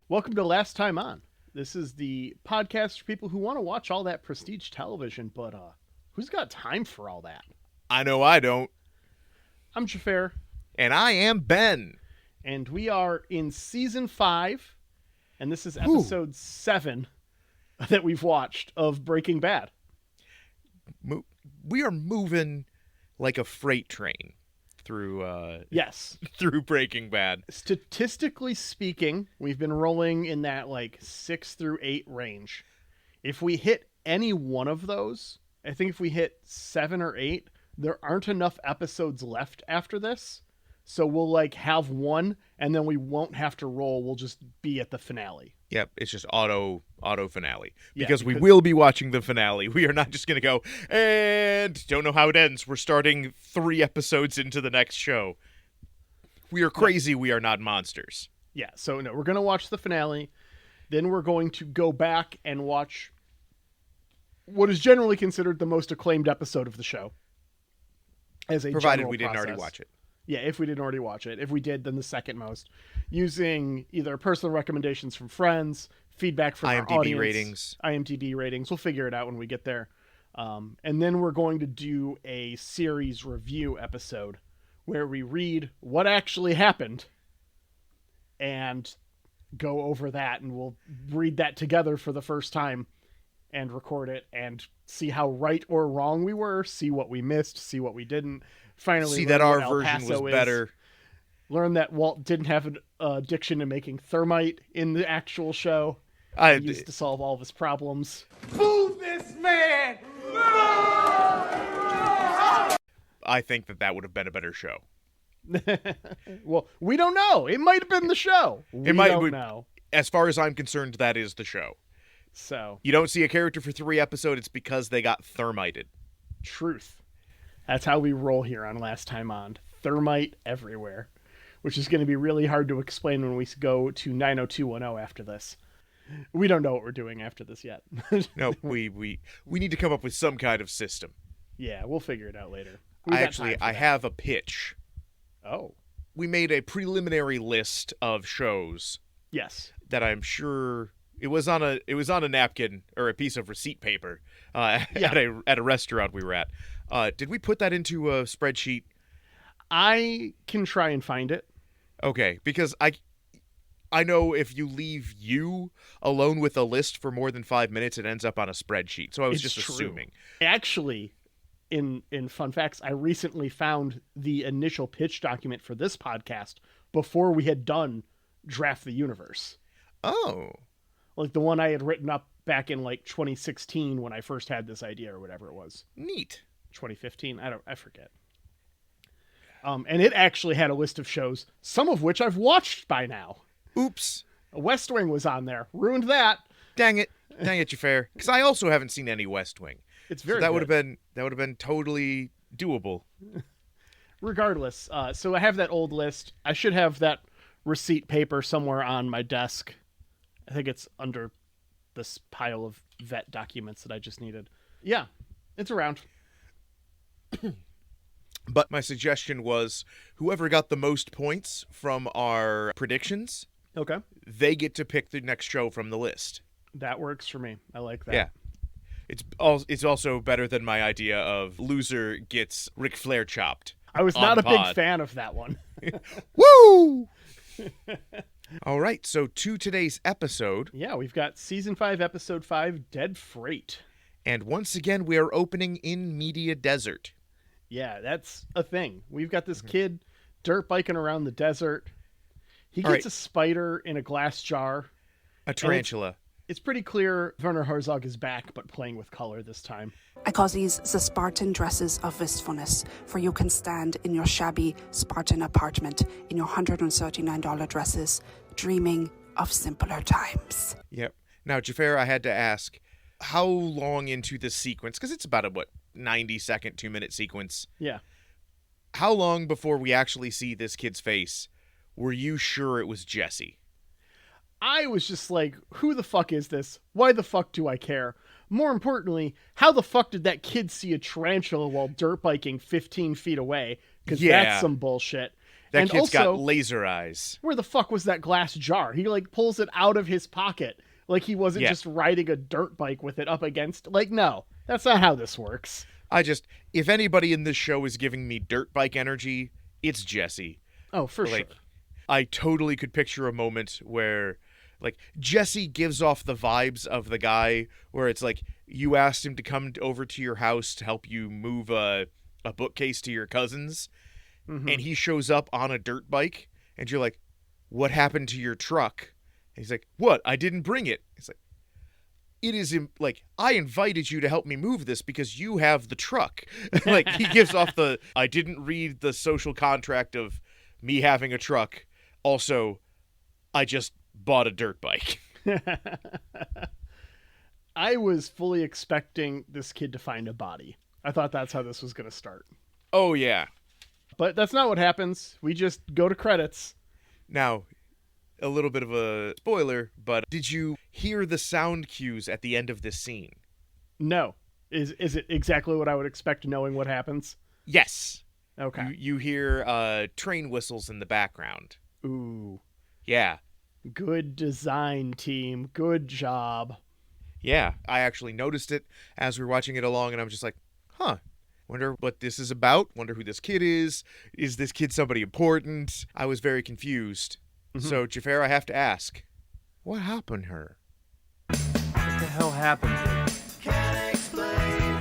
Welcome to Last Time On. This is the podcast for people who want to watch all that prestige television, but who's got time for all that? I know I don't. I'm Xhafer. And I am Ben. And we are in Season 5, and this is Episode 7 that we've watched of Breaking Bad. We are moving like a freight train through through Breaking Bad. Statistically speaking, we've been rolling in that like 6 through 8 range. If we hit any one of those, I think if we hit 7 or 8, there aren't enough episodes left after this. So we'll like have one and then we won't have to roll. We'll just be at the finale. Yep, it's just auto finale. Because we will be watching the finale. We are not just going to go, and don't know how it ends. We're starting 3 episodes into the next show. We are crazy. We are not monsters. Yeah, so no, we're going to watch the finale. Then we're going to go back and watch what is generally considered the most acclaimed episode of the show. Provided we didn't already watch it. Yeah, if we didn't already watch it. If we did, then the second most. Using either personal recommendations from friends, feedback from our audience. IMDb ratings. We'll figure it out when we get there. And then we're going to do a series review episode where we read what actually happened and go over that. And we'll read that together for the first time and record it and see how right or wrong we were, see what we missed, see what we didn't. Finally, see that our version was better. Learn that Walt didn't have an addiction to making thermite in the actual show. He used to solve all of his problems. Boo this man! I think that would have been a better show. Well, we don't know. It might have been the show. We don't know. As far as I'm concerned, that is the show. So you don't see a character for 3 episodes. It's because they got thermited. Truth. That's how we roll here on Last Time On. Thermite everywhere, which is going to be really hard to explain when we go to 90210 after this. We don't know what we're doing after this yet. No, we need to come up with some kind of system. Yeah, we'll figure it out later. I have a pitch. Oh. We made a preliminary list of shows. Yes. That I'm sure it was on a napkin or a piece of receipt paper at a restaurant we were at. Did we put that into a spreadsheet? I can try and find it. Okay, because I know if you leave you alone with a list for more than 5 minutes, it ends up on a spreadsheet. So I was assuming. Actually, in fun facts, I recently found the initial pitch document for this podcast before we had done Draft the Universe. Oh. Like the one I had written up back in like 2016 when I first had this idea or whatever it was. Neat. 2015. I forget. And it actually had a list of shows, some of which I've watched by now. Oops. West Wing was on there. Ruined that. Dang it, Xhafer. Because I also haven't seen any West Wing. It's very that good. That would have been totally doable. Regardless, so I have that old list. I should have that receipt paper somewhere on my desk. I think it's under this pile of vet documents that I just needed. Yeah, it's around. But my suggestion was whoever got the most points from our predictions, okay, they get to pick the next show from the list. That works for me. I like that. Yeah. It's also better than my idea of loser gets Ric Flair chopped. I was not a big fan of that one. Woo! All right, so to today's episode. Yeah, we've got Season 5, Episode 5, Dead Freight. And once again, we are opening in Media Desert. Yeah, that's a thing. We've got this kid dirt biking around the desert. He gets a spider in a glass jar. A tarantula. It's pretty clear Werner Herzog is back, but playing with color this time. I call these the Spartan dresses of wistfulness, for you can stand in your shabby Spartan apartment in your $139 dresses, dreaming of simpler times. Yep. Now, Xhafer, I had to ask, how long into this sequence, because it's about a 90-second 2-minute sequence. Yeah. How long before we actually see this kid's face were you sure it was Jesse? I was just like, who the fuck is this? Why the fuck do I care? More importantly, how the fuck did that kid see a tarantula while dirt biking 15 feet away? Because that's some bullshit. That kid's got laser eyes. Where the fuck was that glass jar? He like pulls it out of his pocket. Like he wasn't just riding a dirt bike with it up against. Like, no, that's not how this works. If anybody in this show is giving me dirt bike energy, it's Jesse. Oh, for sure. I totally could picture a moment where, like, Jesse gives off the vibes of the guy where it's like you asked him to come over to your house to help you move a bookcase to your cousin's, and he shows up on a dirt bike, and you're like, what happened to your truck? And he's like, what? I didn't bring it. It's like, it is like, I invited you to help me move this because you have the truck. Like, he gives off the, I didn't read the social contract of me having a truck. Also, I just bought a dirt bike. I was fully expecting this kid to find a body. I thought that's how this was going to start. Oh, yeah. But that's not what happens. We just go to credits. Now, a little bit of a spoiler, but did you hear the sound cues at the end of this scene? No. Is it exactly what I would expect knowing what happens? Yes. Okay. You hear train whistles in the background. Ooh. Yeah. Good design, team. Good job. Yeah. I actually noticed it as we were watching it along, and I'm just like, huh. Wonder what this is about. Wonder who this kid is. Is this kid somebody important? I was very confused. So, Xhafer, I have to ask, what happened to her? What the hell happened? Can't explain.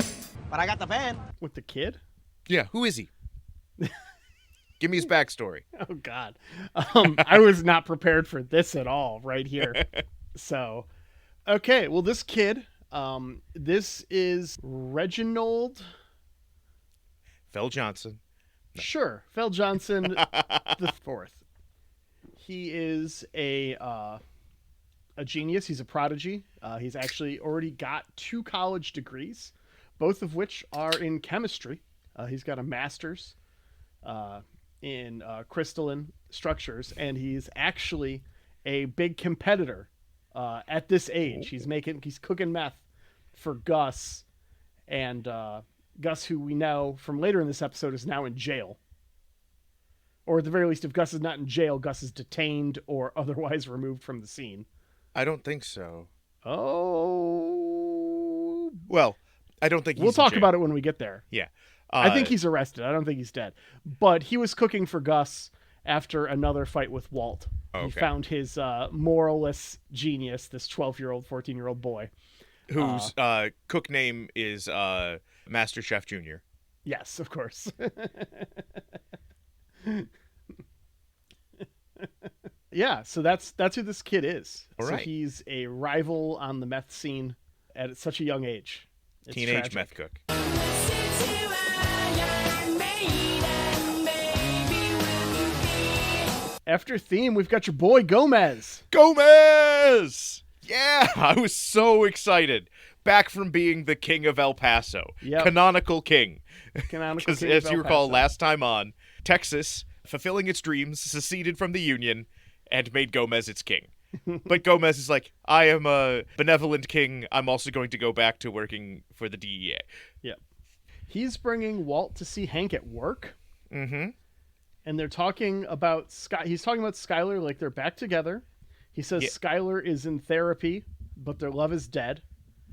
But I got the van. With the kid? Yeah, who is he? Give me his backstory. Oh, God. I was not prepared for this at all right here. So, okay. Well, this kid, this is Reginald Fell Johnson. No. Sure. Fell Johnson the fourth. He is a genius. He's a prodigy. He's actually already got 2 college degrees, both of which are in chemistry. He's got a master's in crystalline structures, and he's actually a big competitor at this age. He's cooking meth for Gus, and Gus, who we know from later in this episode, is now in jail. Or at the very least, if Gus is not in jail, Gus is detained or otherwise removed from the scene. I don't think so. Oh. Well, I don't think he's We'll talk about it when we get there. Yeah. I think he's arrested. I don't think he's dead. But he was cooking for Gus after another fight with Walt. Okay. He found his moralless genius, this 12-year-old, 14-year-old boy. Whose cook name is Master Chef Jr. Yes, of course. Yeah, so that's who this kid is. All right. So he's a rival on the meth scene at such a young age. It's Teenage tragic. meth cook. After theme, we've got your boy Gomez. Gomez! Yeah, I was so excited. Back from being the king of El Paso. Yep. Canonical king. Canonical king as of you El recall, Paso. last time on, Texas, fulfilling its dreams, seceded from the Union, and made Gomez its king. But Gomez is like, I am a benevolent king. I'm also going to go back to working for the DEA. Yeah. He's bringing Walt to see Hank at work. Mm-hmm. And they're talking about he's talking about Skylar like they're back together. He says Skylar is in therapy, but their love is dead.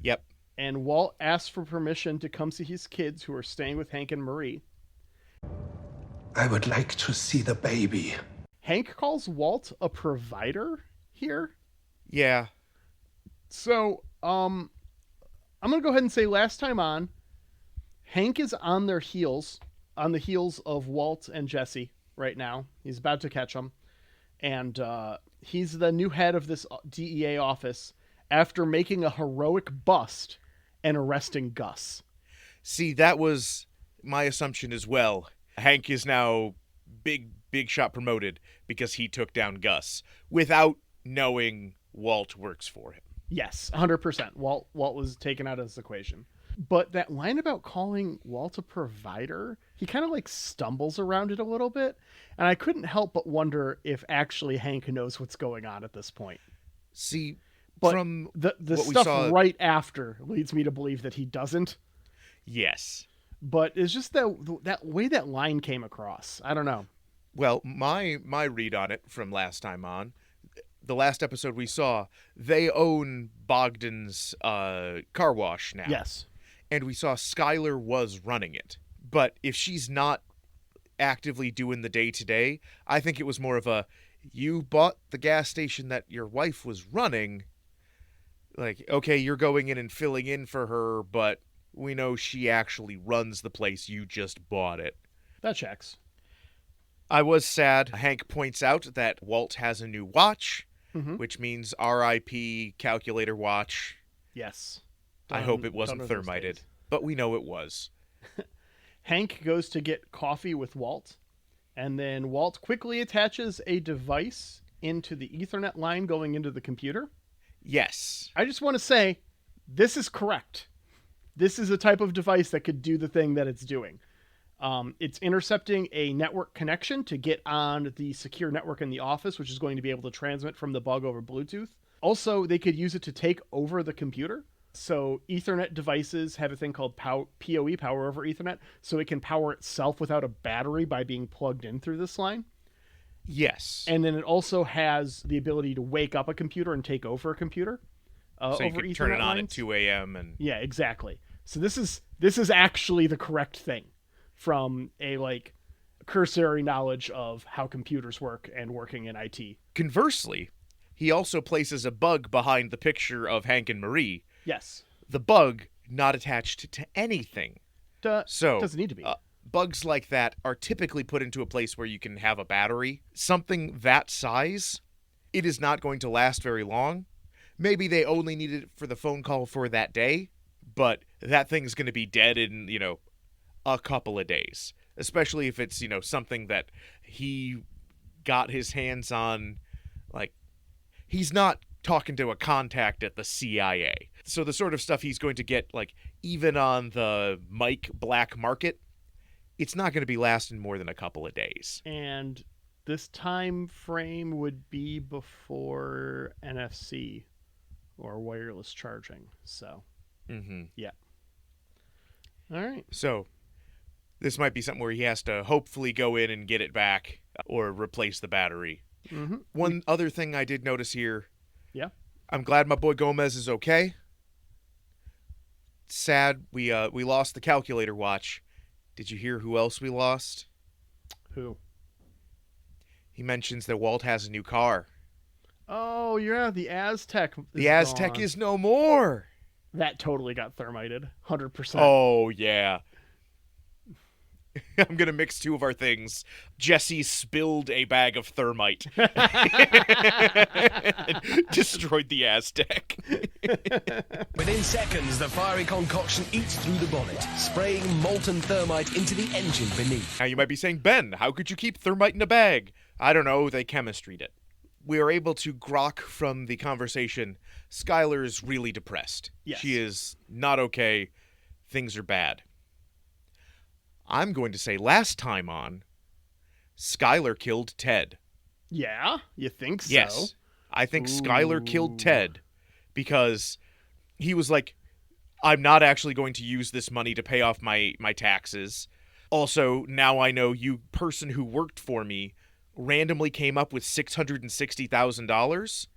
Yep. And Walt asks for permission to come see his kids who are staying with Hank and Marie. I would like to see the baby. Hank calls Walt a provider here. Yeah. So, I'm going to go ahead and say last time on, Hank is on the heels of Walt and Jesse right now. He's about to catch them. And he's the new head of this DEA office after making a heroic bust and arresting Gus. See, that was my assumption as well. Hank is now big shot promoted because he took down Gus without knowing Walt works for him. Yes, 100%. Walt was taken out of this equation. But that line about calling Walt a provider, he kind of like stumbles around it a little bit. And I couldn't help but wonder if actually Hank knows what's going on at this point. See, but from the what stuff we saw right after leads me to believe that he doesn't. Yes. But it's just that way that line came across. I don't know. Well, my read on it from last time on, the last episode we saw, they own Bogdan's car wash now. Yes. And we saw Skylar was running it. But if she's not actively doing the day-to-day, I think it was more of a, you bought the gas station that your wife was running. Like, okay, you're going in and filling in for her, but we know she actually runs the place. You just bought it. That checks. I was sad. Hank points out that Walt has a new watch, which means R.I.P. calculator watch. Yes. I hope it wasn't thermited, but we know it was. Hank goes to get coffee with Walt, and then Walt quickly attaches a device into the Ethernet line going into the computer. Yes. I just want to say, this is correct. This is a type of device that could do the thing that it's doing. It's intercepting a network connection to get on the secure network in the office, which is going to be able to transmit from the bug over Bluetooth. Also, they could use it to take over the computer. So Ethernet devices have a thing called PoE, power over Ethernet, so it can power itself without a battery by being plugged in through this line. Yes. And then it also has the ability to wake up a computer and take over a computer. So you could turn it on at 2 a.m. and yeah, exactly. So this is actually the correct thing from a like cursory knowledge of how computers work and working in IT. Conversely, he also places a bug behind the picture of Hank and Marie. Yes. The bug not attached to anything. So doesn't need to be. Bugs like that are typically put into a place where you can have a battery. Something that size, it is not going to last very long. Maybe they only need it for the phone call for that day, but that thing's going to be dead in, a couple of days. Especially if it's, something that he got his hands on, like, he's not talking to a contact at the CIA. So the sort of stuff he's going to get, like, even on the black market, it's not going to be lasting more than a couple of days. And this time frame would be before NFC or wireless charging. So, yeah. All right. So this might be something where he has to hopefully go in and get it back or replace the battery. One other thing I did notice here. Yeah. I'm glad my boy Gomez is okay. Sad we lost the calculator watch. Did you hear who else we lost? Who? He mentions that Walt has a new car. Oh, yeah, the Aztec. The Aztec is no more. That totally got thermited. 100%. Oh, yeah. I'm going to mix two of our things. Jesse spilled a bag of thermite. Destroyed the Aztec. Within seconds, the fiery concoction eats through the bonnet, spraying molten thermite into the engine beneath. Now you might be saying, Ben, how could you keep thermite in a bag? I don't know, they chemistryed it. We are able to grok from the conversation, Skylar's really depressed. Yes. She is not okay. Things are bad. I'm going to say last time on, Skylar killed Ted. Yeah? You think so? Yes. I think Skylar killed Ted because he was like, I'm not actually going to use this money to pay off my taxes. Also, now I know you person who worked for me randomly came up with $660,000.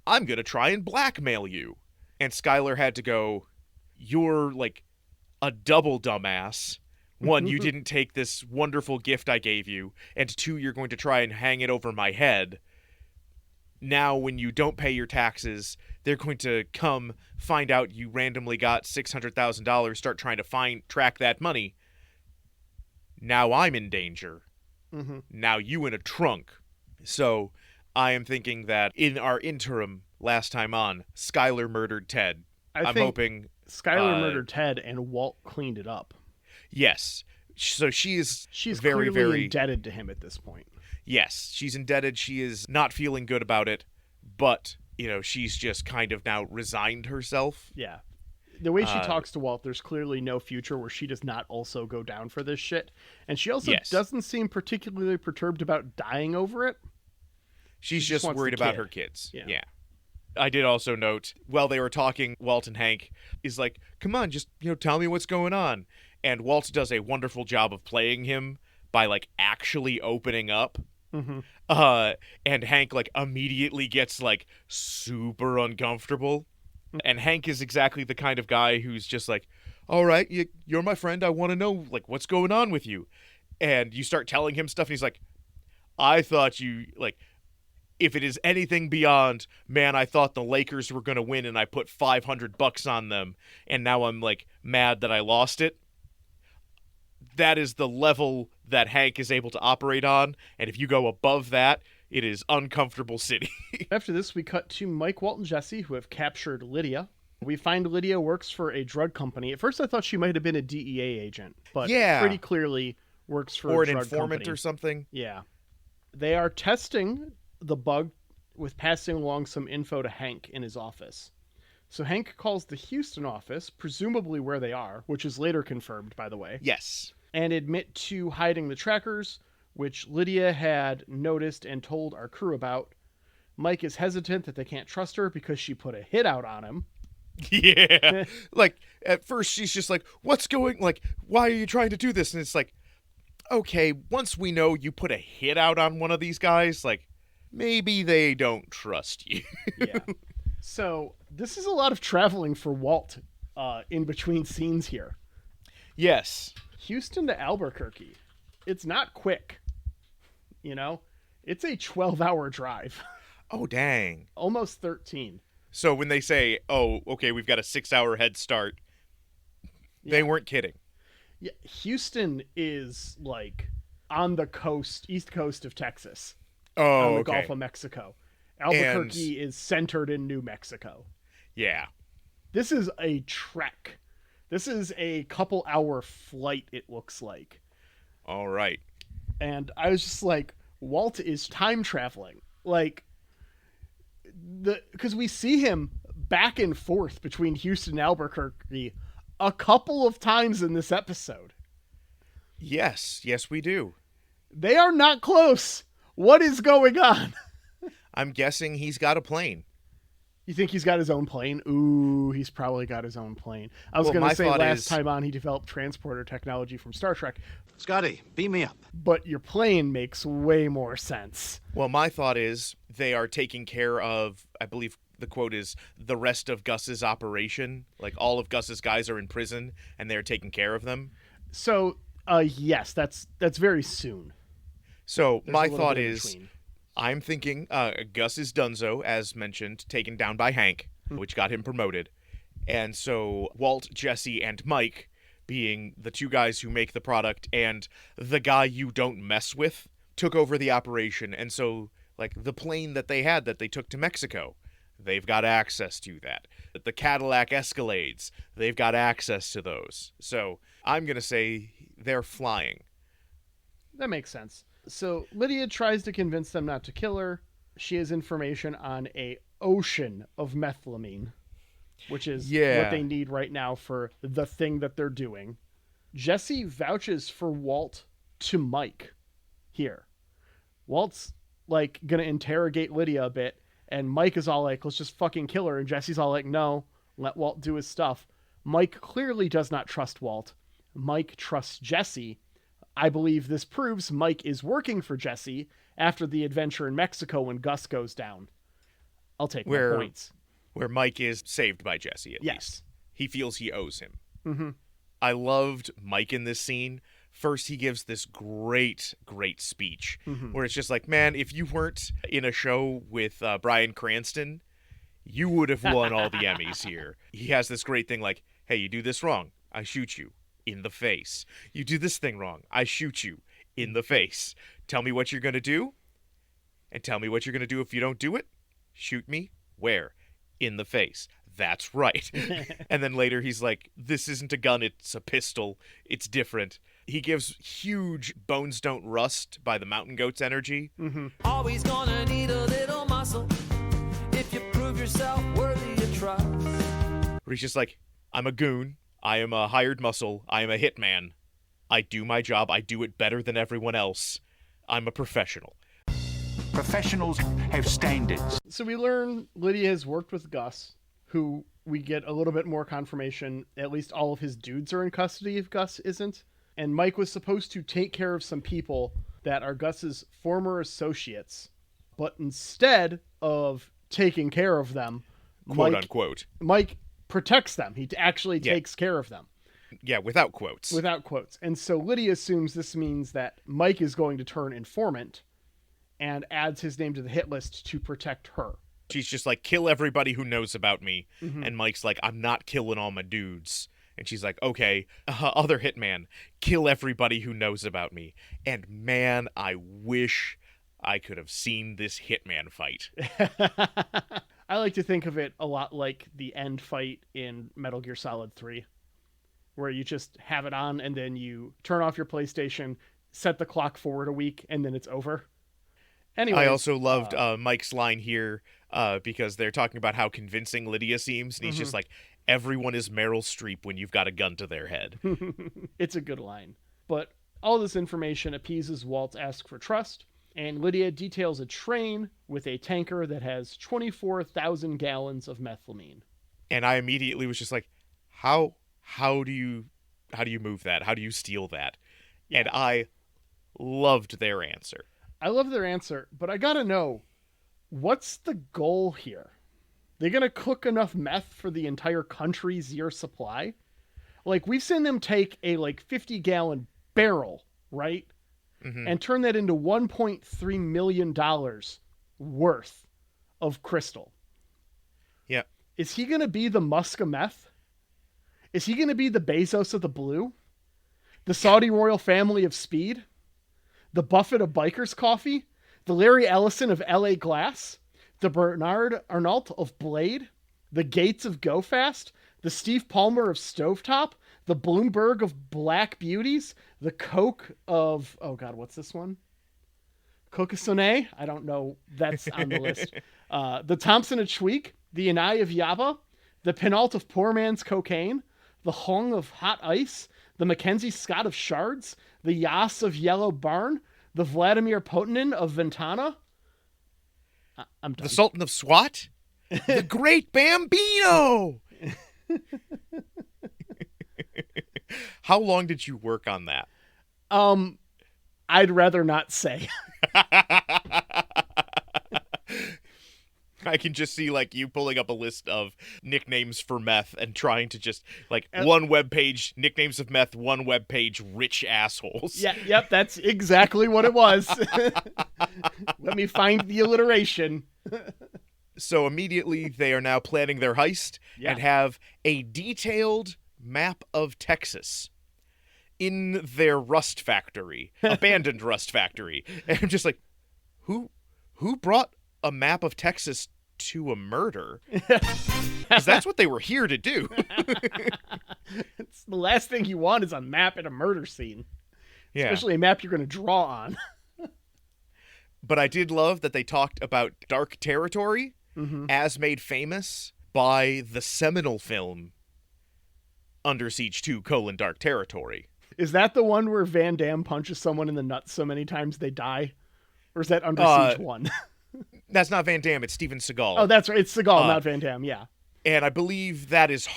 I'm going to try and blackmail you. And Skylar had to go, you're like a double dumbass. One, you didn't take this wonderful gift I gave you. And two, you're going to try and hang it over my head. Now, when you don't pay your taxes, they're going to come find out you randomly got $600,000, start trying to track that money. Now I'm in danger. Now you in a trunk. So I am thinking that in our interim last time on, Skylar murdered Ted. I'm hoping Skylar murdered Ted and Walt cleaned it up. Yes. So she's very, very, very indebted to him at this point. Yes, she's indebted. She is not feeling good about it, but she's just kind of now resigned herself. Yeah. The way she talks to Walt, there's clearly no future where she does not also go down for this shit. And she also doesn't seem particularly perturbed about dying over it. She's just worried about her kids. Yeah. I did also note, while they were talking, Walt and Hank is like, come on, just, tell me what's going on. And Walt does a wonderful job of playing him by, like, actually opening up. Mm-hmm. And Hank, like, immediately gets, like, super uncomfortable. And Hank is exactly the kind of guy who's just like, all right, you're my friend. I want to know, like, what's going on with you. And you start telling him stuff, and he's like, I thought you, like, if it is anything beyond, man, I thought the Lakers were going to win, and I put $500 on them, and now I'm, like, mad that I lost it. That is the level that Hank is able to operate on, and if you go above that, it is uncomfortable city. After this, we cut to Mike, Walt, and Jesse, who have captured Lydia. We find Lydia works for a drug company. At first, I thought she might have been a DEA agent, but pretty clearly works for a drug company. Or an informant or something. Yeah. They are testing the bug with passing along some info to Hank in his office. So Hank calls the Houston office, presumably where they are, which is later confirmed, by the way. Yes. And admit to hiding the trackers, which Lydia had noticed and told our crew about. Mike is hesitant that they can't trust her because she put a hit out on him. Yeah. Like, at first she's just like, why are you trying to do this? And it's like, okay, once we know you put a hit out on one of these guys, like, maybe they don't trust you. Yeah. So, this is a lot of traveling for Walt in between scenes here. Yes. Houston to Albuquerque. It's not quick. It's a 12-hour drive. Oh, dang. Almost 13. So when they say, oh, okay, we've got a 6-hour head start, they weren't kidding. Yeah, Houston is, like, on the east coast of Texas. Oh, on the Gulf of Mexico. Albuquerque is centered in New Mexico. Yeah. This is a trek. This is a couple-hour flight, it looks like. All right. And I was just like, Walt is time traveling. Like, because we see him back and forth between Houston and Albuquerque a couple of times in this episode. Yes, we do. They are not close. What is going on? I'm guessing he's got a plane. You think he's got his own plane? Ooh, he's probably got his own plane. I was going to say last time on he developed transporter technology from Star Trek. Scotty, beam me up. But your plane makes way more sense. Well, my thought is they are taking care of, I believe the quote is, the rest of Gus's operation. Like, all of Gus's guys are in prison, and they're taking care of them. So, yes, that's very soon. So, my thought is, I'm thinking Gus is Dunzo, as mentioned, taken down by Hank, which got him promoted. And so Walt, Jesse, and Mike, being the two guys who make the product and the guy you don't mess with, took over the operation. And so, like, the plane that they had that they took to Mexico, they've got access to that. The Cadillac Escalades, they've got access to those. So I'm going to say they're flying. That makes sense. So Lydia tries to convince them not to kill her. She has information on a ocean of methylamine, which is what they need right now for the thing that they're doing. Jesse vouches for Walt to Mike here. Walt's, like, going to interrogate Lydia a bit, and Mike is all like, let's just fucking kill her. And Jesse's all like, no, let Walt do his stuff. Mike clearly does not trust Walt. Mike trusts Jesse. I believe this proves Mike is working for Jesse after the adventure in Mexico when Gus goes down. I'll take my points. Where Mike is saved by Jesse, at least. He feels he owes him. Mm-hmm. I loved Mike in this scene. First, he gives this great speech where it's just like, man, if you weren't in a show with Bryan Cranston, you would have won all the Emmys here. He has this great thing like, hey, you do this wrong, I shoot you. In the face. You do this thing wrong, I shoot you in the face. Tell me what you're going to do, and tell me what you're going to do if you don't do it. Shoot me. Where? In the face. That's right. And then later he's like, this isn't a gun, it's a pistol. It's different. He gives huge Bones Don't Rust by the Mountain Goats energy. Mm-hmm. Always gonna need a little muscle if you prove yourself worthy of trust. Where he's just like, I'm a goon. I am a hired muscle. I am a hitman. I do my job. I do it better than everyone else. I'm a professional. Professionals have standards. So we learn Lydia has worked with Gus, who we get a little bit more confirmation. At least all of his dudes are in custody if Gus isn't. And Mike was supposed to take care of some people that are Gus's former associates. But instead of taking care of them, Quote unquote. Mike protects them. He actually takes care of them. Yeah, without quotes. Without quotes. And so Lydia assumes this means that Mike is going to turn informant and adds his name to the hit list to protect her. She's just like, kill everybody who knows about me. Mm-hmm. And Mike's like, I'm not killing all my dudes. And she's like, okay, other hitman, kill everybody who knows about me. And man, I wish I could have seen this hitman fight. I like to think of it a lot like the end fight in Metal Gear Solid 3, where you just have it on and then you turn off your PlayStation, set the clock forward a week, and then it's over. Anyway, I also loved Mike's line here because they're talking about how convincing Lydia seems, and he's just like, everyone is Meryl Streep when you've got a gun to their head. It's a good line. But all this information appeases Walt's ask for trust, and Lydia details a train with a tanker that has 24,000 gallons of methylamine. And I immediately was just like, how do you move that? How do you steal that? Yeah. And I loved their answer. I love their answer, but I gotta know, what's the goal here? They're gonna cook enough meth for the entire country's year supply? Like, we've seen them take a 50-gallon barrel, right? Mm-hmm. And turn that into $1.3 million worth of crystal. Yeah. Is he gonna be the Musk of meth? Is he gonna be the Bezos of the blue? The Saudi royal family of speed? The Buffett of Biker's Coffee, the Larry Ellison of LA Glass, the Bernard Arnault of Blade, the Gates of Go Fast, the Steve Palmer of Stovetop, the Bloomberg of Black Beauties, the Coke of, oh God, what's this one? Coca-Sonet? I don't know. That's on the list. The Thompson of Tweak, the Anai of Yaba, the Penalt of Poor Man's Cocaine, the Hong of Hot Ice, the Mackenzie Scott of Shards, the Yas of Yellow Barn, the Vladimir Potinin of Ventana. I'm done. The Sultan of SWAT? The Great Bambino! How long did you work on that? I'd rather not say. I can just see you pulling up a list of nicknames for meth and trying to just one webpage nicknames of meth, one webpage rich assholes. Yeah, yep, that's exactly what it was. Let me find the alliteration. So immediately they are now planning their heist and have a detailed map of Texas in their rust factory, abandoned rust factory. And I'm just like, who brought a map of Texas to a murder? Because that's what they were here to do. It's the last thing you want is a map at a murder scene. Yeah. Especially a map you're going to draw on. But I did love that they talked about Dark Territory as made famous by the seminal film Under Siege 2: Dark Territory. Is that the one where Van Damme punches someone in the nuts so many times they die? Or is that Under Siege 1? That's not Van Damme, it's Steven Seagal. Oh, that's right. It's Seagal, not Van Damme, yeah. And I believe that is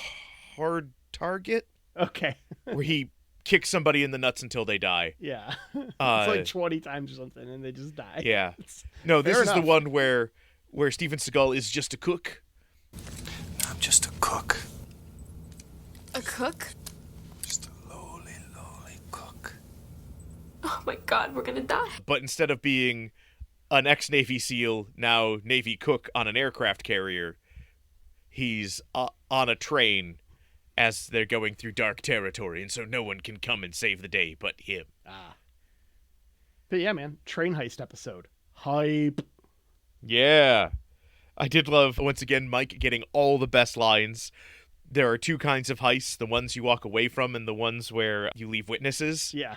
Hard Target. Okay. Where he kicks somebody in the nuts until they die. Yeah. It's 20 times or something, and they just die. Yeah. No, this is the one where Steven Seagal is just a cook. I'm just a cook. A cook? Just a lowly cook. Oh my God, we're gonna die. But instead of being an ex-Navy SEAL, now Navy cook on an aircraft carrier, he's on a train as they're going through dark territory, and so no one can come and save the day but him. But yeah, man, train heist episode. Hype. Yeah. I did love, once again, Mike getting all the best lines. There are two kinds of heists, the ones you walk away from and the ones where you leave witnesses. Yeah.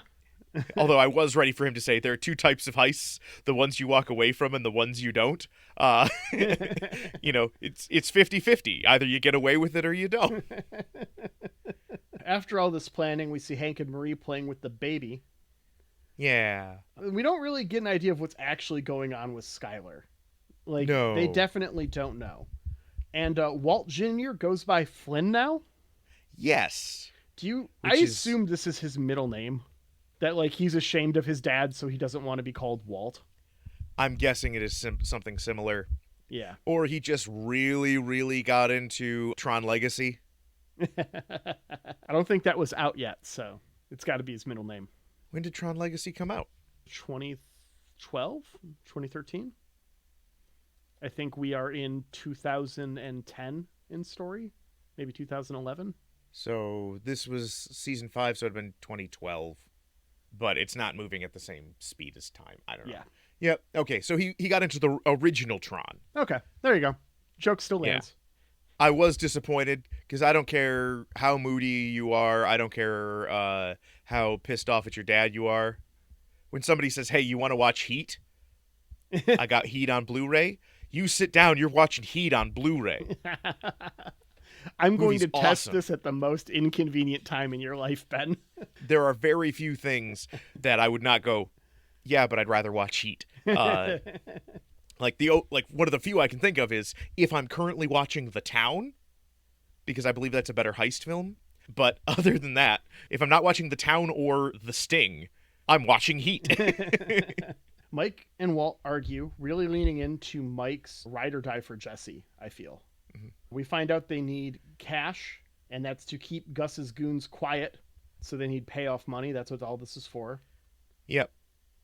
Although I was ready for him to say there are two types of heists, the ones you walk away from and the ones you don't. It's 50-50. Either you get away with it or you don't. After all this planning, we see Hank and Marie playing with the baby. Yeah. We don't really get an idea of what's actually going on with Skylar. No. They definitely don't know. And Walt Jr. goes by Flynn now? Yes. I assume this is his middle name. That, he's ashamed of his dad, so he doesn't want to be called Walt. I'm guessing it is something similar. Yeah. Or he just really, really got into Tron Legacy. I don't think that was out yet, so it's got to be his middle name. When did Tron Legacy come out? 2012? 2013? I think we are in 2010 in story. Maybe 2011. So this was season 5, so it would have been 2012. But it's not moving at the same speed as time. I don't know. Yeah. Yep. Okay, so he got into the original Tron. Okay, there you go. Joke still lands. I was disappointed because I don't care how moody you are. I don't care how pissed off at your dad you are. When somebody says, hey, you want to watch Heat? I got Heat on Blu-ray. You sit down, you're watching Heat on Blu-ray. I'm going to test this at the most inconvenient time in your life, Ben. There are very few things that I would not go, yeah, but I'd rather watch Heat. One of the few I can think of is if I'm currently watching The Town, because I believe that's a better heist film. But other than that, if I'm not watching The Town or The Sting, I'm watching Heat. Mike and Walt argue, really leaning into Mike's ride or die for Jesse, I feel. Mm-hmm. We find out they need cash, and that's to keep Gus's goons quiet, so they need payoff money. That's what all this is for. Yep.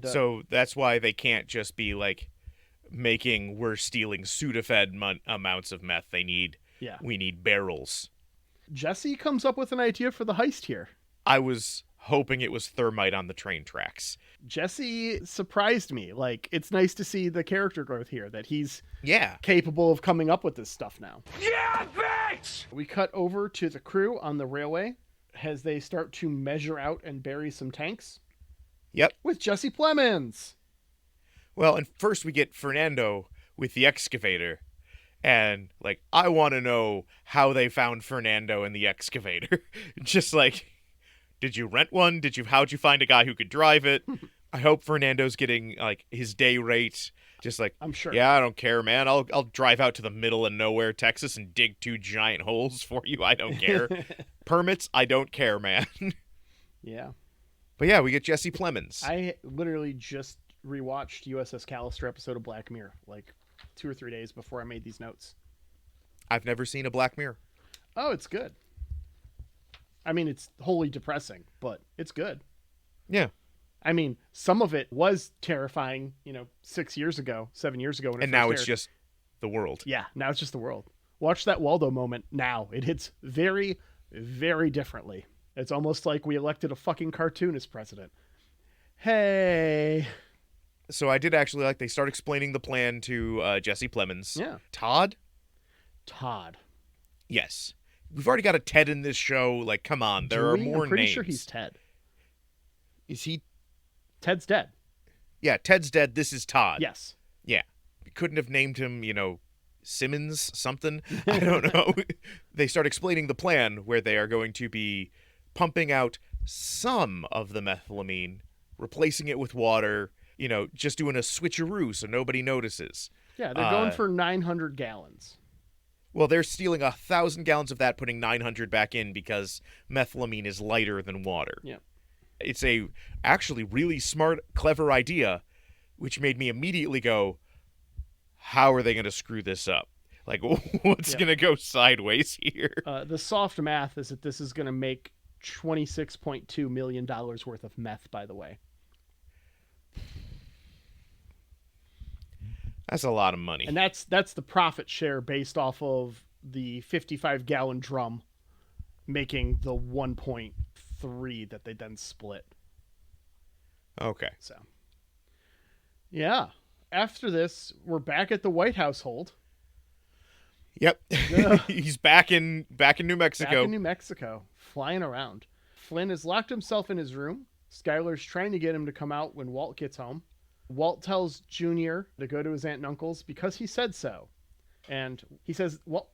So that's why they can't just be we're stealing Sudafed amounts of meth. We need barrels. Jesse comes up with an idea for the heist here. I was hoping it was thermite on the train tracks. Jesse surprised me. It's nice to see the character growth here, that he's capable of coming up with this stuff now. Yeah, bitch! We cut over to the crew on the railway as they start to measure out and bury some tanks. Yep. With Jesse Plemons. Well, and first we get Fernando with the excavator. And, I want to know how they found Fernando in the excavator. Just did you rent one? How'd you find a guy who could drive it? I hope Fernando's getting, his day rate. Just I'm sure. Yeah, I don't care, man. I'll drive out to the middle of nowhere, Texas, and dig 2 giant holes for you. I don't care. Permits, I don't care, man. Yeah. But yeah, we get Jesse Plemons. I literally just rewatched USS Callister episode of Black Mirror, 2 or 3 days before I made these notes. I've never seen a Black Mirror. Oh, it's good. I mean, it's wholly depressing, but it's good. Yeah. I mean, some of it was terrifying, 7 years ago. And now it's just the world. Yeah, now it's just the world. Watch that Waldo moment now. It hits very, very differently. It's almost like we elected a fucking cartoon as president. Hey. So I did actually they start explaining the plan to Jesse Plemons. Yeah. Todd? Yes. We've already got a Ted in this show. Come on. There are more names. I'm pretty sure he's Ted. Is he? Ted's dead. Yeah, Ted's dead. This is Todd. Yes. Yeah. We couldn't have named him, Simmons something. I don't know. They start explaining the plan where they are going to be pumping out some of the methylamine, replacing it with water, just doing a switcheroo so nobody notices. Yeah, they're going for 900 gallons. Well, they're stealing 1,000 gallons of that, putting 900 back in because methylamine is lighter than water. Yeah. It's a actually really smart, clever idea, which made me immediately go, how are they going to screw this up? What's going to go sideways here? The soft math is that this is going to make $26.2 million worth of meth, by the way. That's a lot of money. And that's the profit share based off of the 55-gallon drum making the 1.3 that they then split. Okay. So, yeah. After this, we're back at the White household. Yep. He's back in New Mexico. Back in New Mexico, flying around. Flynn has locked himself in his room. Skylar's trying to get him to come out when Walt gets home. Walt tells Junior to go to his aunt and uncle's because he said so. And he says, Walt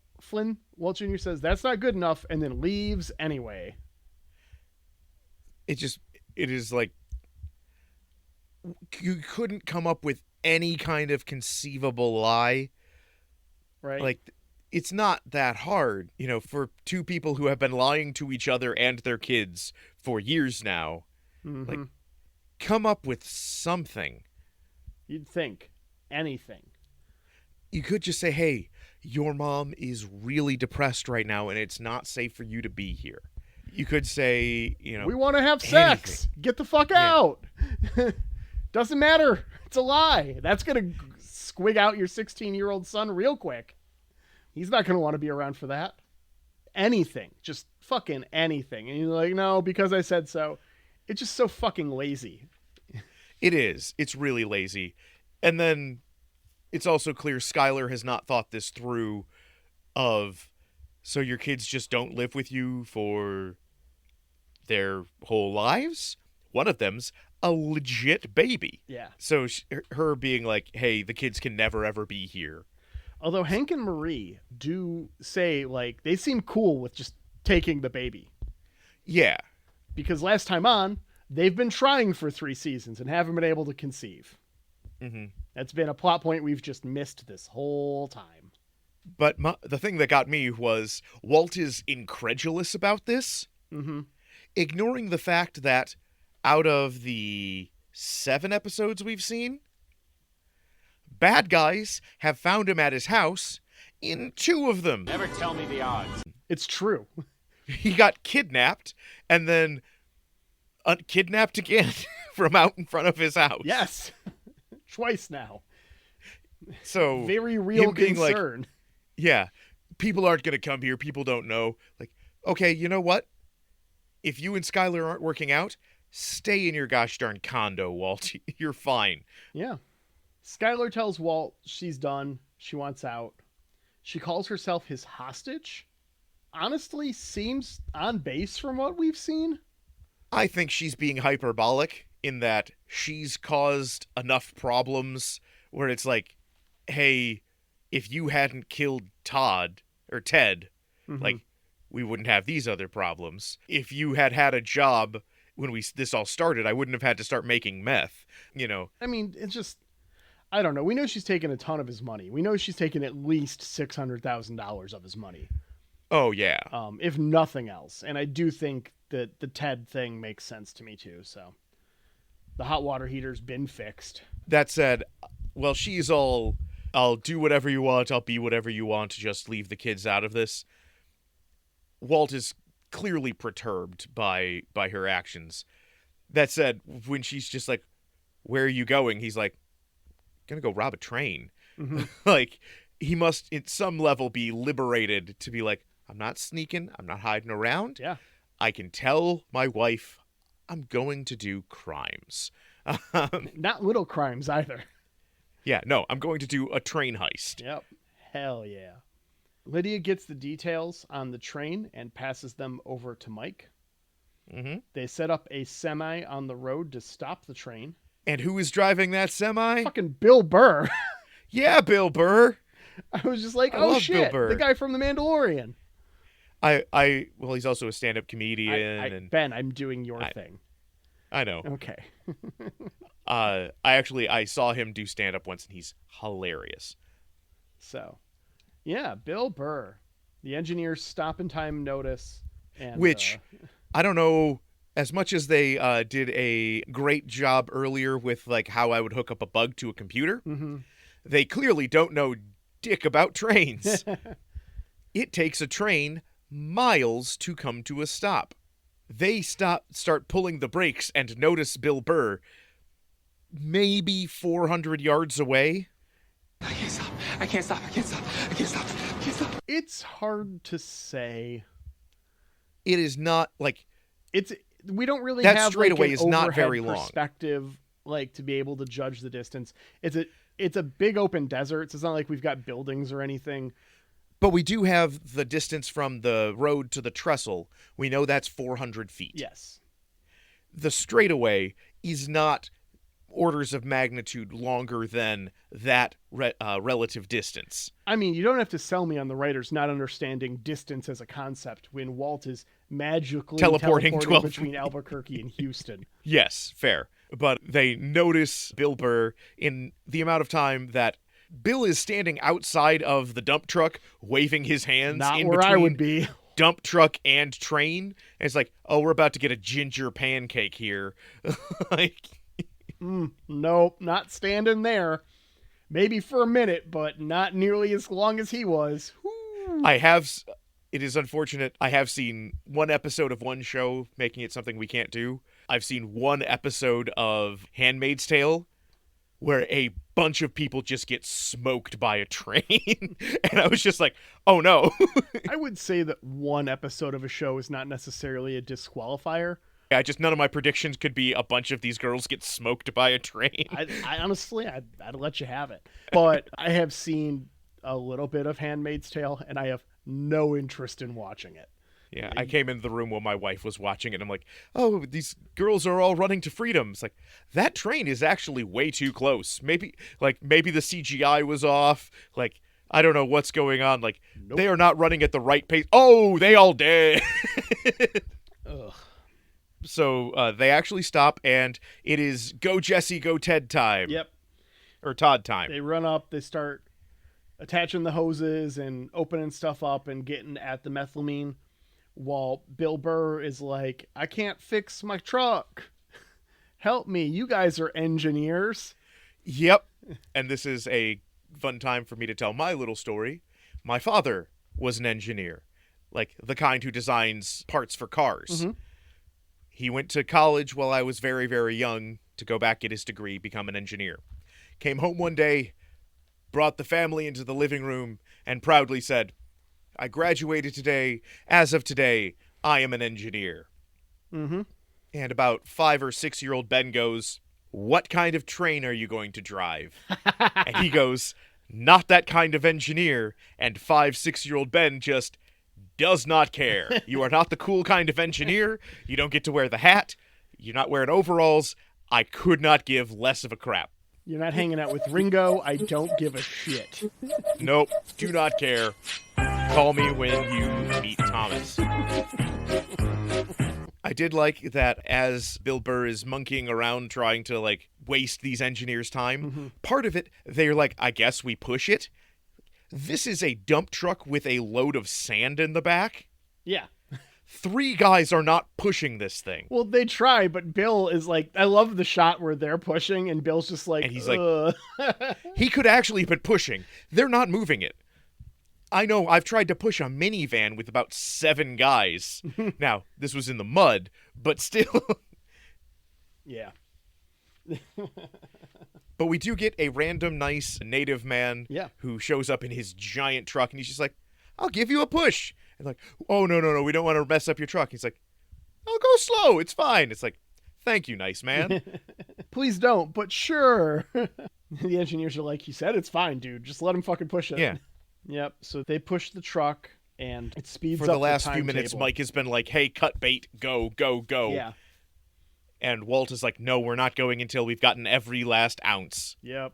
Jr. says, that's not good enough, and then leaves anyway. It is like, you couldn't come up with any kind of conceivable lie. Right. Like, it's not that hard, for two people who have been lying to each other and their kids for years now. Mm-hmm. Like, come up with something. You'd think anything. You could just say, hey, your mom is really depressed right now and it's not safe for you to be here. You could say, we want to have sex. Anything. Get the fuck out. Doesn't matter. It's a lie. That's going to squig out your 16-year-old son real quick. He's not going to want to be around for that. Anything. Just fucking anything. And you're like, no, because I said so. It's just so fucking lazy. It is. It's really lazy. And then it's also clear Skylar has not thought this through of, so your kids just don't live with you for their whole lives? One of them's a legit baby. Yeah. So her being like, hey, the kids can never, ever be here. Although Hank and Marie do say, like, they seem cool with just taking the baby. Yeah. Because last time on, they've been trying for 3 seasons and haven't been able to conceive. Mm-hmm. That's been a plot point we've just missed this whole time. But the thing that got me was Walt is incredulous about this, ignoring the fact that out of the 7 episodes we've seen, bad guys have found him at his house in 2 of them. Never tell me the odds. It's true. He got kidnapped and then kidnapped again from out in front of his house. Yes. Twice now. So very real concern. Like, yeah, people aren't going to come here. People don't know. Like, okay, you know what? If you and Skylar aren't working out, stay in your gosh darn condo, Walt. You're fine. Yeah. Skylar tells Walt she's done. She wants out. She calls herself his hostage. Honestly, seems on base from what we've seen. I think she's being hyperbolic in that she's caused enough problems where it's like, hey, if you hadn't killed Ted, like, we wouldn't have these other problems. If you had a job when this all started, I wouldn't have had to start making meth, I mean, it's just, I don't know. We know she's taken a ton of his money. We know she's taken at least $600,000 of his money. Oh, yeah. If nothing else. And I do think that the Ted thing makes sense to me, too. So the hot water heater's been fixed. That said, well, she's all, I'll do whatever you want. I'll be whatever you want. Just leave the kids out of this. Walt is clearly perturbed by her actions. That said, when she's just like, where are you going? He's like, gonna go rob a train. Like, he must, at some level, be liberated to be like, I'm not sneaking. I'm not hiding around. Yeah. I can tell my wife I'm going to do crimes. Not little crimes either. Yeah, no, I'm going to do a train heist. Yep. Hell yeah. Lydia gets the details on the train and passes them over to Mike. They set up a semi on the road to stop the train. And who is driving that semi? Fucking Bill Burr. Yeah, Bill Burr. I was just like, I oh love shit, Bill Burr. the guy from The Mandalorian. Well, he's also a stand-up comedian. Ben, I'm doing your thing. I know. Okay. I saw him do stand-up once, and he's hilarious. So, yeah, Bill Burr. The engineers stop in time notice. And, which, I don't know, as much as they did a great job earlier with like how I would hook up a bug to a computer, they clearly don't know dick about trains. It takes a train miles to come to a stop. They start pulling the brakes and notice Bill Burr maybe 400 yards away. I can't stop. I can't stop. I can't stop. I can't stop. I can't stop. It's hard to say. It is not like we don't really that have straightaway like is an not overhead very long perspective, like to be able to judge the distance. It's a big open desert. So it's not like we've got buildings or anything. But we do have the distance from the road to the trestle. We know that's 400 feet. Yes. the straightaway is not orders of magnitude longer than that relative distance. I mean, you don't have to sell me on the writers not understanding distance as a concept when Walt is magically teleporting between Albuquerque and Houston. Yes, fair. But they notice Bill Burr in the amount of time that Bill is standing outside of the dump truck, waving his hands not in where between I would be. Dump truck and train. And it's like, oh, we're about to get a ginger pancake here. Nope, not standing there. Maybe for a minute, but not nearly as long as he was. Woo. It is unfortunate. I have seen one episode of one show, making it something we can't do. I've seen one episode of Handmaid's Tale where a bunch of people just get smoked by a train. And I was just like, oh no. I would say that one episode of a show is not necessarily a disqualifier. Yeah, none of my predictions could be a bunch of these girls get smoked by a train. I honestly, I'd let you have it. But I have seen a little bit of Handmaid's Tale, and I have no interest in watching it. Yeah, I came into the room while my wife was watching it, and I'm like, oh, these girls are all running to freedom. It's like, that train is actually way too close. Maybe the CGI was off. Like, I don't know what's going on. Like, nope. They are not running at the right pace. Oh, they all dead. Ugh. So they actually stop, and it is go Jesse, go Ted time. Yep. Or Todd time. They run up, they start attaching the hoses and opening stuff up and getting at the methylamine, while Bill Burr is like, I can't fix my truck. Help me. You guys are engineers. Yep. And this is a fun time for me to tell my little story. My father was an engineer, like the kind who designs parts for cars. Mm-hmm. He went to college while I was very, very young to go back, get his degree, become an engineer. Came home one day, brought the family into the living room, and proudly said, I graduated today. As of today, I am an engineer. Mm-hmm. And about 5 or 6 year old Ben goes, what kind of train are you going to drive? And he goes, not that kind of engineer. And 5, 6 year old Ben just does not care. You are not the cool kind of engineer. You don't get to wear the hat. You're not wearing overalls. I could not give less of a crap. You're not hanging out with Ringo. I don't give a shit. Nope. Do not care. Call me when you meet Thomas. I did like that as Bill Burr is monkeying around trying to, waste these engineers' time. Mm-hmm. Part of it, they're like, I guess we push it. This is a dump truck with a load of sand in the back. Yeah. 3 guys are not pushing this thing. Well, they try, but Bill is like, I love the shot where they're pushing and Bill's just like, and he's like, he could actually have been pushing. They're not moving it. I know I've tried to push a minivan with about 7 guys. Now, this was in the mud, but still. Yeah. But we do get a random nice native man who shows up in his giant truck, and he's just like, I'll give you a push. And like, oh, no, we don't want to mess up your truck. He's like, oh, go slow. It's fine. It's like, thank you, nice man. Please don't, but sure. The engineers are like, he said it's fine, dude. Just let him fucking push it. Yeah. Yep. So they push the truck, and it speeds up for the last the few minutes. timetable. Mike has been like, hey, cut bait, go. Yeah. And Walt is like, no, we're not going until we've gotten every last ounce. Yep.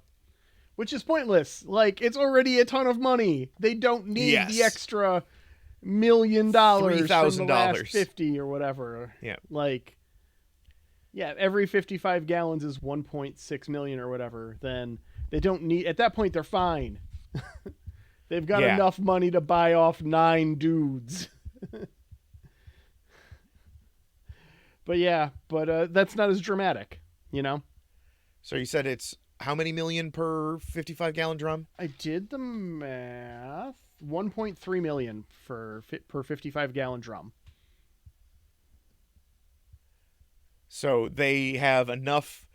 Which is pointless. Like, it's already a ton of money. They don't need the extra $1 million $3,000 from the last 50 or whatever. Yeah. Like, yeah, every 55 gallons is 1.6 million or whatever. Then they don't need, at that point, they're fine. They've got enough money to buy off 9 dudes. But that's not as dramatic, you know? So you said it's how many million per 55-gallon drum? I did the math. 1.3 million per 55-gallon drum. So they have enough,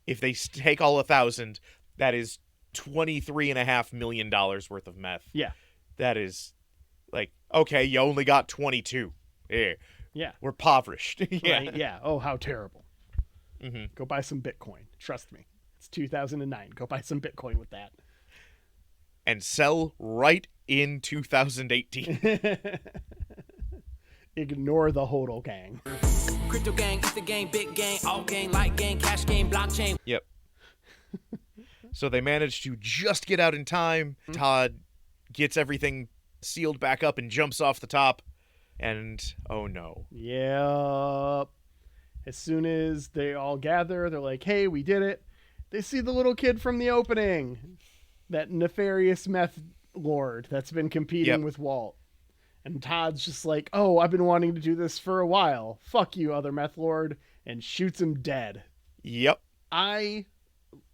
if they take all 1,000, that is $23.5 million worth of meth. Yeah. That is, like, okay, you only got 22. Yeah. We're impoverished. Yeah. Right? Yeah. Oh, how terrible. Mm-hmm. Go buy some Bitcoin. Trust me. It's 2009. Go buy some Bitcoin with that. And sell right in 2018. Ignore the HODL gang. Crypto gang, it's the gang, big gang, all gang, light gang, cash gang, blockchain. Yep. So they managed to just get out in time. Todd gets everything sealed back up and jumps off the top. And, oh no. Yep. As soon as they all gather, they're like, hey, we did it. They see the little kid from the opening. That nefarious meth lord that's been competing with Walt. And Todd's just like, oh, I've been wanting to do this for a while. Fuck you, other meth lord. And shoots him dead. Yep.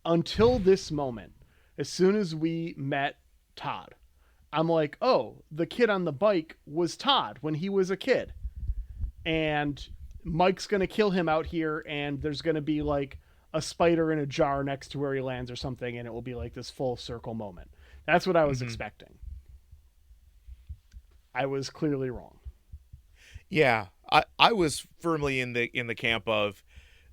Until this moment, as soon as we met Todd, I'm like, oh, the kid on the bike was Todd when he was a kid. And Mike's going to kill him out here, and there's going to be like a spider in a jar next to where he lands or something, and it will be like this full circle moment. That's what I was expecting. I was clearly wrong. Yeah, I was firmly in the camp of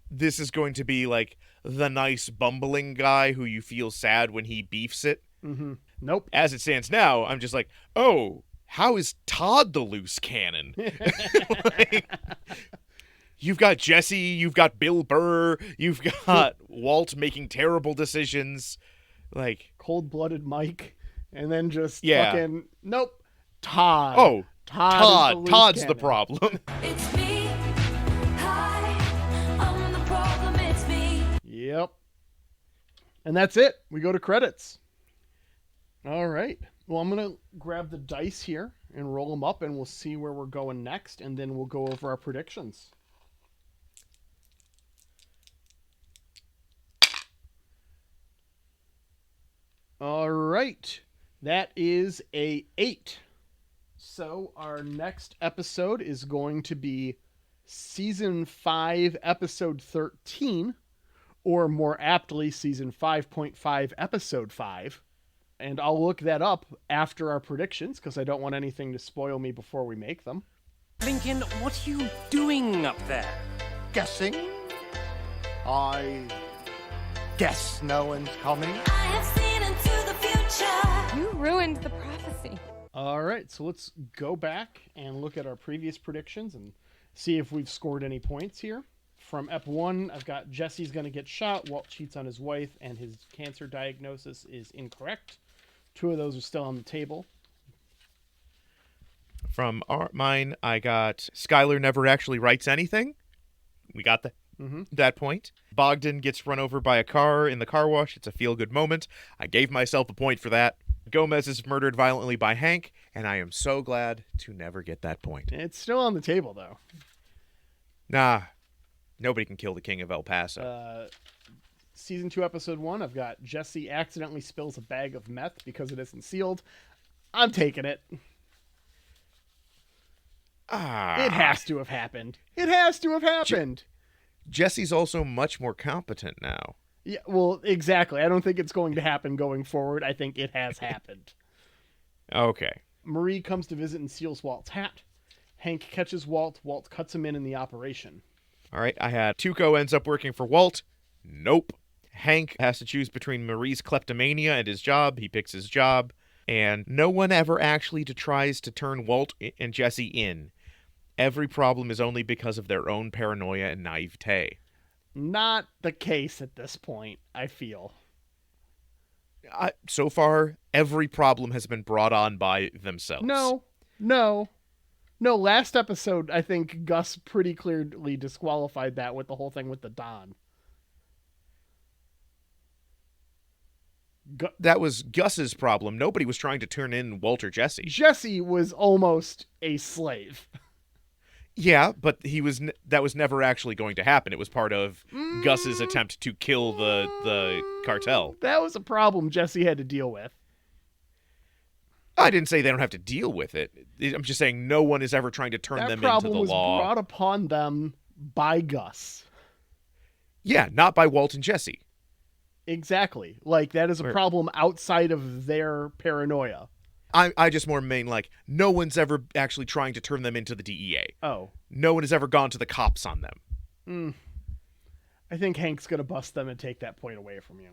this is going to be like the nice bumbling guy who you feel sad when he beefs it. Mm-hmm. Nope. As it stands now, I'm just like, oh, how is Todd the loose cannon? Like, you've got Jesse, you've got Bill Burr, you've got Walt making terrible decisions, like cold-blooded Mike, and then just fucking nope. Todd. Oh, Todd. Todd's the problem. It's me. Hi, I'm the problem. It's me. Yep. And that's it. We go to credits. All right. Well, I'm going to grab the dice here and roll them up, and we'll see where we're going next, and then we'll go over our predictions. All right. That is a 8. So our next episode is going to be Season 5, Episode 13, or more aptly, Season 5.5, Episode 5. And I'll look that up after our predictions, because I don't want anything to spoil me before we make them. Lincoln, what are you doing up there? Guessing? I guess no one's coming. I have seen into the future. You ruined the prophecy. All right, so let's go back and look at our previous predictions and see if we've scored any points here. From Ep 1, I've got Jesse's going to get shot, Walt cheats on his wife, and his cancer diagnosis is incorrect. 2 of those are still on the table. From mine, I got Skylar never actually writes anything. We got that point. Bogdan gets run over by a car in the car wash. It's a feel-good moment. I gave myself a point for that. Gomez is murdered violently by Hank, and I am so glad to never get that point. It's still on the table, though. Nah, nobody can kill the king of El Paso. Season 2, Episode 1, I've got Jesse accidentally spills a bag of meth because it isn't sealed. I'm taking it. It has to have happened. It has to have happened. Jesse's also much more competent now. Yeah, well, exactly. I don't think it's going to happen going forward. I think it has happened. Okay. Marie comes to visit and steals Walt's hat. Hank catches Walt. Walt cuts him in the operation. All right, I had Tuco ends up working for Walt. Nope. Hank has to choose between Marie's kleptomania and his job. He picks his job. And no one ever actually tries to turn Walt and Jesse in. Every problem is only because of their own paranoia and naivete. Not the case at this point, I feel. So far, every problem has been brought on by themselves. No. Last episode, I think Gus pretty clearly disqualified that with the whole thing with the Don. That was Gus's problem. Nobody was trying to turn in Walt or Jesse. Jesse was almost a slave. Yeah, but that was never actually going to happen. It was part of Gus's attempt to kill the cartel. That was a problem Jesse had to deal with. I didn't say they don't have to deal with it. I'm just saying no one is ever trying to turn them into the law. That problem was brought upon them by Gus. Yeah, not by Walt and Jesse. Exactly. Like, that is a problem outside of their paranoia. I just more mean, like, no one's ever actually trying to turn them into the DEA. Oh. No one has ever gone to the cops on them. I think Hank's going to bust them and take that point away from you.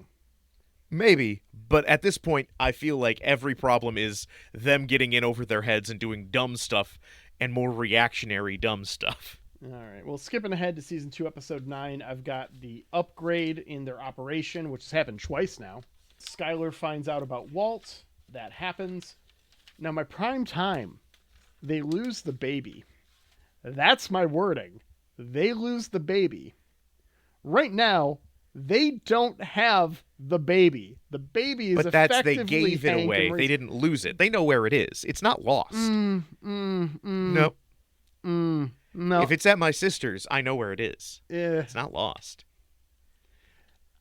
Maybe, but at this point, I feel like every problem is them getting in over their heads and doing dumb stuff and more reactionary dumb stuff. All right. Well, skipping ahead to season 2, episode 9, I've got the upgrade in their operation, which has happened twice now. Skylar finds out about Walt. That happens. Now, my prime time, they lose the baby. That's my wording. They lose the baby. Right now, they don't have the baby. The baby is effectively they gave it away. They didn't lose it. They know where it is. It's not lost. Nope. No. If it's at my sister's, I know where it is. It's not lost.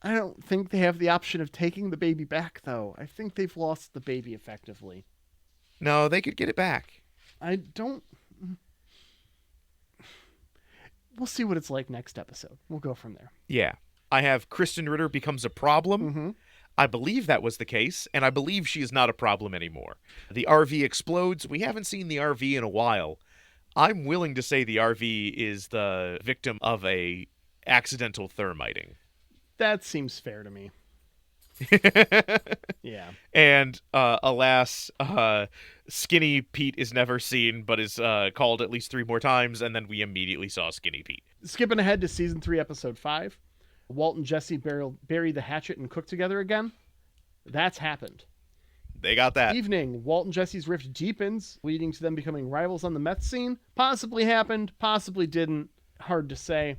I don't think they have the option of taking the baby back, though. I think they've lost the baby effectively. No, they could get it back. I don't... We'll see what it's like next episode. We'll go from there. Yeah. I have Kristen Ritter becomes a problem. Mm-hmm. I believe that was the case, and I believe she is not a problem anymore. The RV explodes. We haven't seen the RV in a while. I'm willing to say the RV is the victim of a accidental thermiting. That seems fair to me. Yeah. And alas, Skinny Pete is never seen, but is called at least 3 more times, and then we immediately saw Skinny Pete. Skipping ahead to season 3, episode 5. Walt and Jesse bury the hatchet and cook together again. That's happened. They got that. Evening, Walt and Jesse's rift deepens, leading to them becoming rivals on the meth scene. Possibly happened, possibly didn't. Hard to say.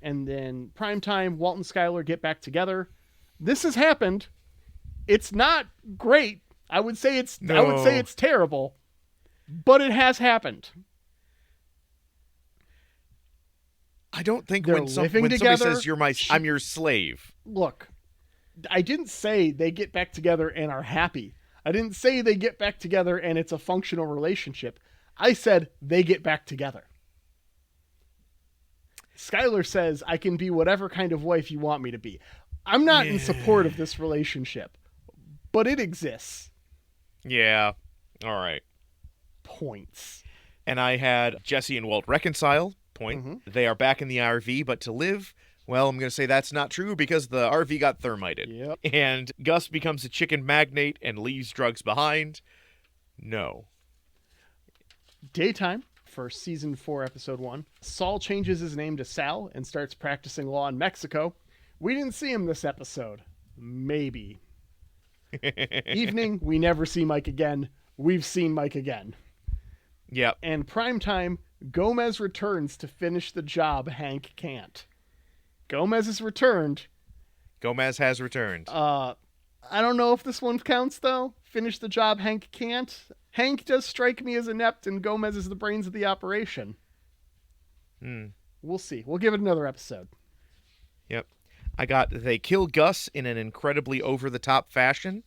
And then primetime, Walt and Skylar get back together. This has happened. It's not great. I would say it's terrible. But it has happened. I don't think when somebody says I'm your slave. Look, I didn't say they get back together and are happy. I didn't say they get back together and it's a functional relationship. I said they get back together. Skylar says, I can be whatever kind of wife you want me to be. I'm not in support of this relationship, but it exists. Yeah. All right. Points. And I had Jesse and Walt reconcile. Point. Mm-hmm. They are back in the RV, but to live, well, I'm going to say that's not true because the RV got thermited. Yep. And Gus becomes a chicken magnate and leaves drugs behind. No. Daytime for season 4, episode 1. Saul changes his name to Sal and starts practicing law in Mexico. We didn't see him this episode. Maybe. Evening, we never see Mike again. We've seen Mike again. Yep. And primetime, Gomez returns to finish the job Hank can't. Gomez has returned. Gomez has returned. I don't know if this one counts, though. Finish the job Hank can't. Hank does strike me as inept, and Gomez is the brains of the operation. We'll see. We'll give it another episode. Yep. I got they kill Gus in an incredibly over-the-top fashion.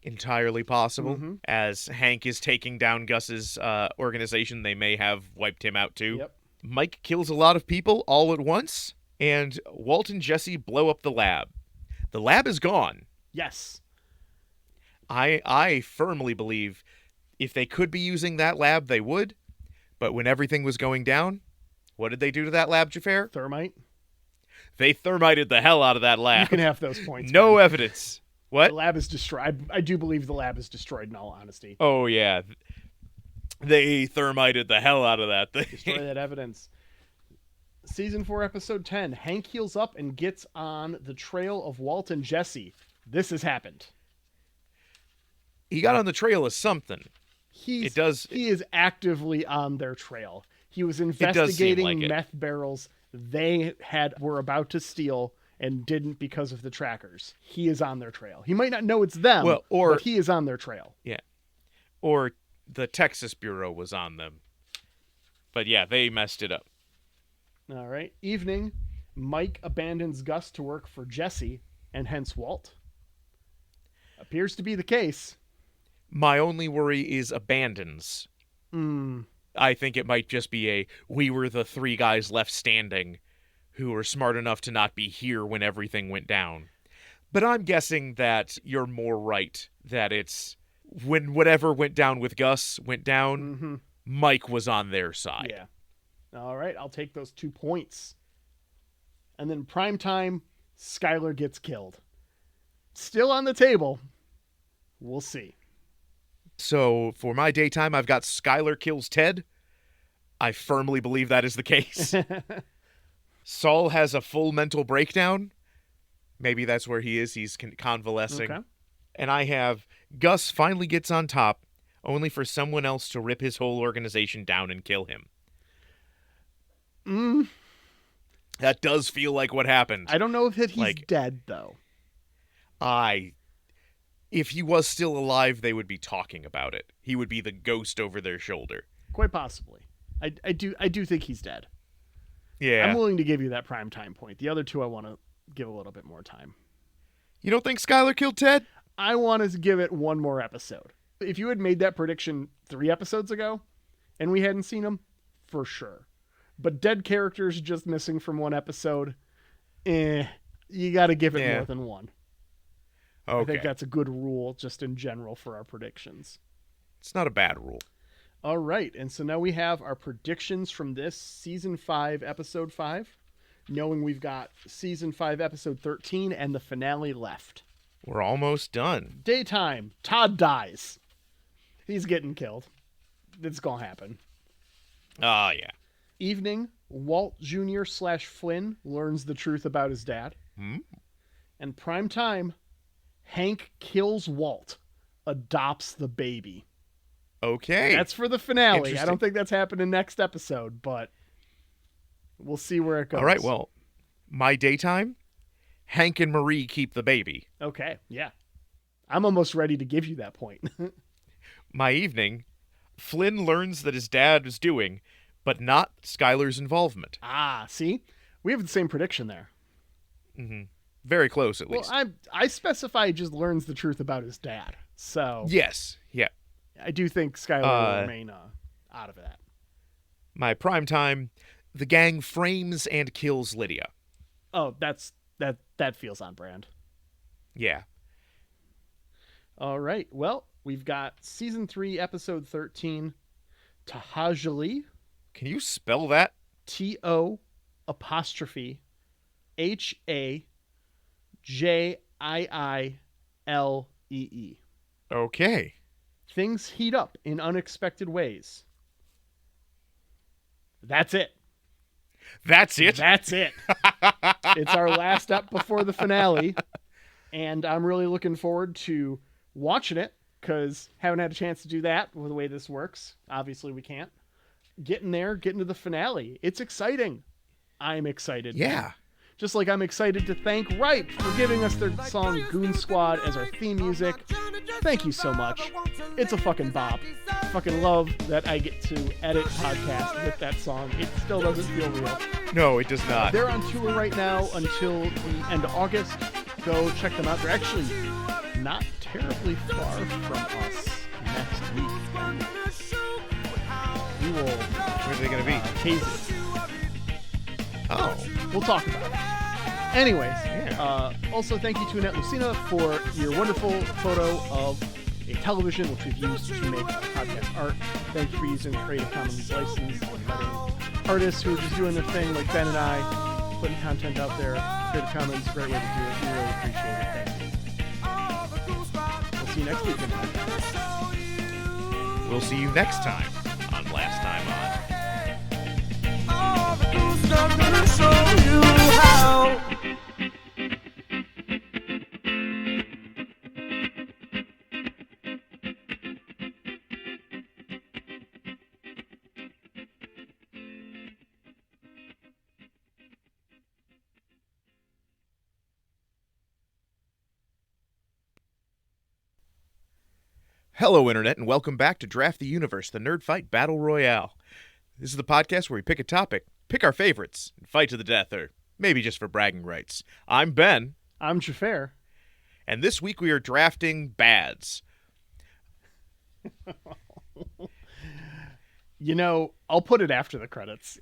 Entirely possible. Mm-hmm. As Hank is taking down Gus's organization, they may have wiped him out too. Yep. Mike kills a lot of people all at once, and Walt and Jesse blow up the lab. The lab is gone. Yes. I firmly believe if they could be using that lab, they would. But when everything was going down, what did they do to that lab, Xhafer? Thermite. They thermited the hell out of that lab. You can have those points. No evidence. What? The lab is destroyed. I do believe the lab is destroyed, in all honesty. Oh, yeah. They thermited the hell out of that thing. Destroy that evidence. Season 4, episode 10. Hank heals up and gets on the trail of Walt and Jesse. This has happened. He got on the trail of something. He is actively on their trail. He was investigating meth barrels they were about to steal and didn't because of the trackers. He is on their trail. He might not know it's them, but he is on their trail. Yeah. Or the Texas Bureau was on them. But yeah, they messed it up. All right. Evening, Mike abandons Gus to work for Jesse, and hence Walt. Appears to be the case. My only worry is abandons. I think it might just be we were the 3 guys left standing who were smart enough to not be here when everything went down. But I'm guessing that you're more right, that it's when whatever went down with Gus went down, Mike was on their side. Yeah. All right, I'll take those 2 points. And then primetime, Skylar gets killed. Still on the table. We'll see. So for my daytime, I've got Skylar kills Ted. I firmly believe that is the case. Saul has a full mental breakdown. Maybe that's where he is. He's convalescing. Okay. And I have Gus finally gets on top, only for someone else to rip his whole organization down and kill him. That does feel like what happened. I don't know if he's dead, though. If he was still alive, they would be talking about it. He would be the ghost over their shoulder. Quite possibly. I do think he's dead. Yeah. I'm willing to give you that prime time point. The other two I want to give a little bit more time. You don't think Skylar killed Ted? I want to give it one more episode. If you had made that prediction 3 episodes ago and we hadn't seen him, for sure. But dead characters just missing from 1 episode, you got to give it more than 1. Okay. I think that's a good rule just in general for our predictions. It's not a bad rule. All right, and so now we have our predictions from this Season 5, Episode 5, knowing we've got Season 5, Episode 13, and the finale left. We're almost done. Daytime, Todd dies. He's getting killed. It's going to happen. Yeah. Evening, Walt Jr. / Flynn learns the truth about his dad. And prime time, Hank kills Walt, adopts the baby. Okay. That's for the finale. I don't think that's happening next episode, but we'll see where it goes. All right, well, my daytime, Hank and Marie keep the baby. Okay, yeah. I'm almost ready to give you that point. My evening, Flynn learns that his dad is doing, but not Skylar's involvement. See? We have the same prediction there. Mm-hmm. Very close, at least. Well, I specify he just learns the truth about his dad. So yes, yeah. I do think Skylar will remain out of that. My prime time, the gang frames and kills Lydia. Oh, that feels on brand. Yeah. All right. Well, we've got Season 3, Episode 13, Tahajali. Can you spell that? TO'Hajillee. Okay. Things heat up in unexpected ways. That's it. That's it? That's it. It's our last up before the finale, and I'm really looking forward to watching it, because haven't had a chance to do that with the way this works. Obviously, we can't. Getting to the finale. It's exciting. I'm excited. Yeah. Just like I'm excited to thank Ripe for giving us their song Goon Squad as our theme music. Thank you so much. It's a fucking bop. Fucking love that I get to edit podcast with that song. It still doesn't feel real. No, it does not. They're on tour right now until the end of August. Go check them out. They're actually not terribly far from us next week. We will... Where are they going to be? Casey. Oh. We'll talk about it. Anyways, also thank you to Annette Lucina for your wonderful photo of a television, which we've used to make podcast art. Thank you for using Creative Commons license and letting artists who are just doing their thing, like Ben and I, putting content out there. Creative Commons, great way to do it. We really appreciate it. Thank you. We'll see you next week. We'll see you next time on Last Time On. I'm gonna show you how. Hello, Internet, and welcome back to Draft the Universe, the Nerd Fight Battle Royale. This is the podcast where we pick a topic, pick our favorites, and fight to the death, or maybe just for bragging rights. I'm Ben. I'm Xhafer. And this week we are drafting bads. You know, I'll put it after the credits.